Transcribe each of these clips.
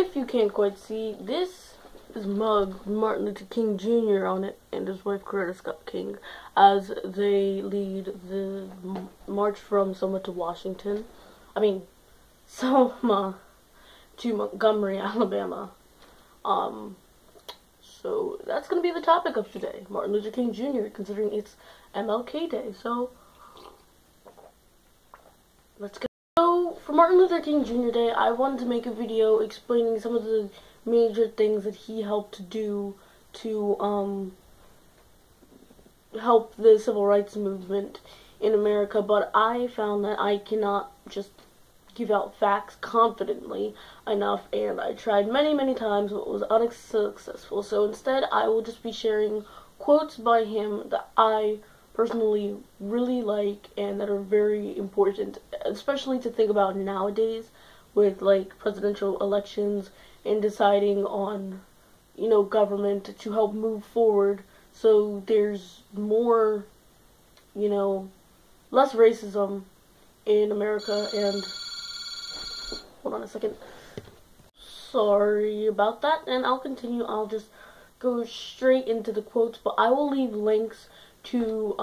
if you can't quite see, this is mug Martin Luther King Jr. on it and his wife Coretta Scott King as they lead the march from Selma to Washington. Selma to Montgomery, Alabama. So that's going to be the topic of today, Martin Luther King Jr., considering it's MLK Day. So let's go. So for Martin Luther King Jr. Day, I wanted to make a video explaining some of the major things that he helped do to help the civil rights movement in America, but I found that I cannot just give out facts confidently enough, and I tried many times but was unsuccessful. So instead I will just be sharing quotes by him that I personally really like and that are very important, especially to think about nowadays with like presidential elections and deciding on, you know, government to help move forward so there's more, you know, less racism in America. And hold on a second. Sorry about that, and I'll continue. I'll just go straight into the quotes, but I will leave links to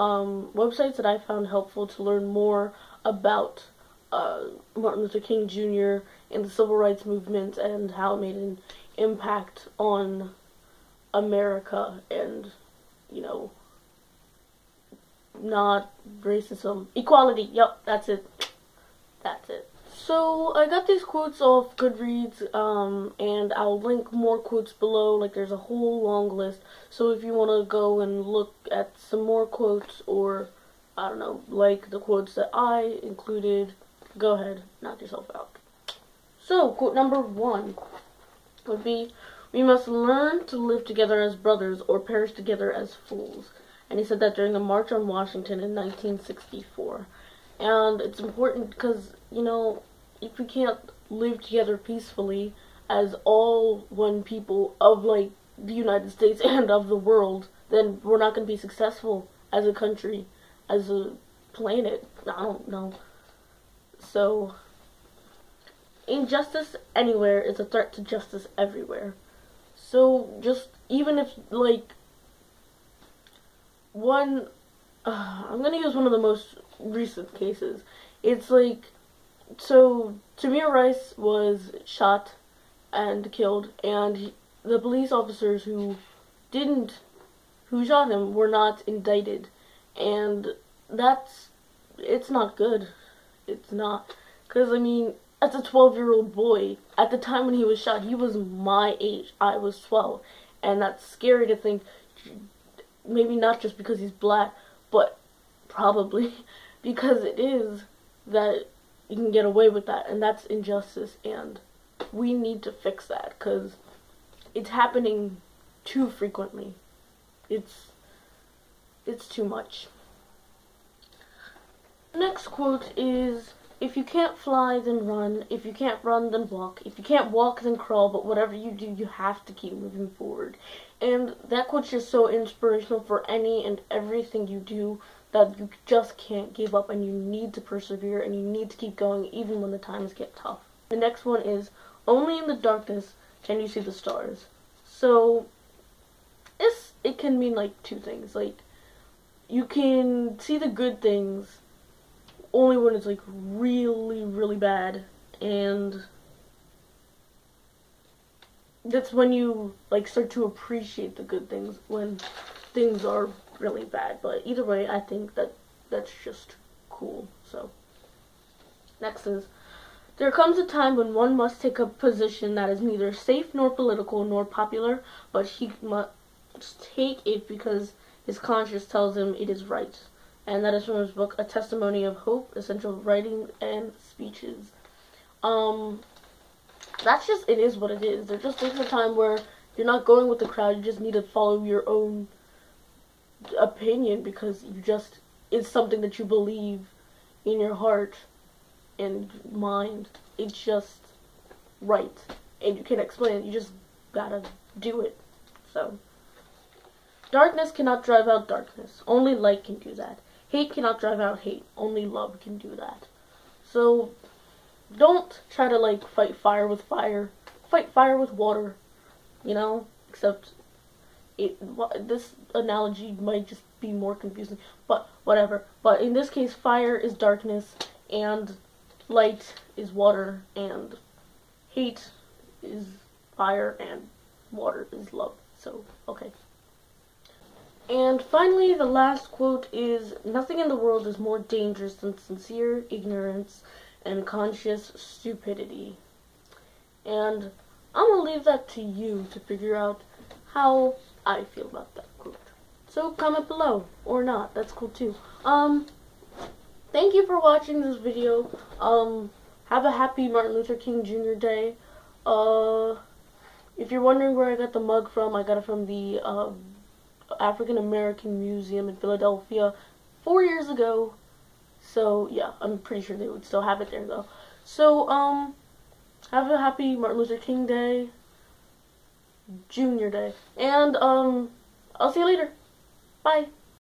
websites that I found helpful to learn more about Martin Luther King Jr. and the civil rights movement and how it made an impact on America and, you know, not racism. Equality, yep, that's it. That's it. So I got these quotes off Goodreads, and I'll link more quotes below. Like, there's a whole long list. So if you want to go and look at some more quotes, or I don't know, like the quotes that I included, go ahead, knock yourself out. So quote number 1 would be, "We must learn to live together as brothers or perish together as fools." And he said that during the March on Washington in 1964. And it's important because, you know, if we can't live together peacefully as all one people of, like, the United States and of the world, then we're not going to be successful as a country, as a planet. I don't know. So, injustice anywhere is a threat to justice everywhere. So, just, even if, like, I'm going to use one of the most recent cases. It's like, so Tamir Rice was shot and killed, and the police officers who shot him were not indicted, and it's not good. It's not, because I mean, as a 12-year-old boy, at the time when he was shot, he was my age. I was 12, and that's scary to think. Maybe not just because he's black, but probably because it is, that you can get away with that, and that's injustice, and we need to fix that because it's happening too frequently. It's too much. The next quote is, "If you can't fly, then run. If you can't run, then walk. If you can't walk, then crawl. But whatever you do, you have to keep moving forward." And that quote's just so inspirational for any and everything you do, that you just can't give up, and you need to persevere, and you need to keep going even when the times get tough. The next one is, "Only in the darkness can you see the stars." So it can mean like two things. Like, you can see the good things only when it's like really bad, and that's when you like start to appreciate the good things, when things are really bad. But either way, I think that's just cool. So next is, "There comes a time when one must take a position that is neither safe nor political nor popular, but he must take it because his conscience tells him it is right." And that is from his book, A Testimony of Hope, Essential Writing and Speeches. That's just, it is what it is. There's a time where you're not going with the crowd, you just need to follow your own opinion because it's something that you believe in your heart and mind. It's just right. And you can't explain it, you just gotta do it. So, "Darkness cannot drive out darkness. Only light can do that. Hate cannot drive out hate. Only love can do that." So don't try to like fight fire with fire. fight fire with water, except this analogy might just be more confusing, but whatever. But in this case, fire is darkness, and light is water, and hate is fire, and water is love. So, okay. And finally, the last quote is, "Nothing in the world is more dangerous than sincere ignorance and conscious stupidity." And I'm going to leave that to you to figure out how I feel about that quote. So comment below, or not, that's cool too. Thank you for watching this video. Have a happy Martin Luther King Jr. Day. If you're wondering where I got the mug from, I got it from the African American Museum in Philadelphia 4 years ago. So yeah, I'm pretty sure they would still have it there though. So have a happy Martin Luther King Day, Jr. Day, and I'll see you later. Bye.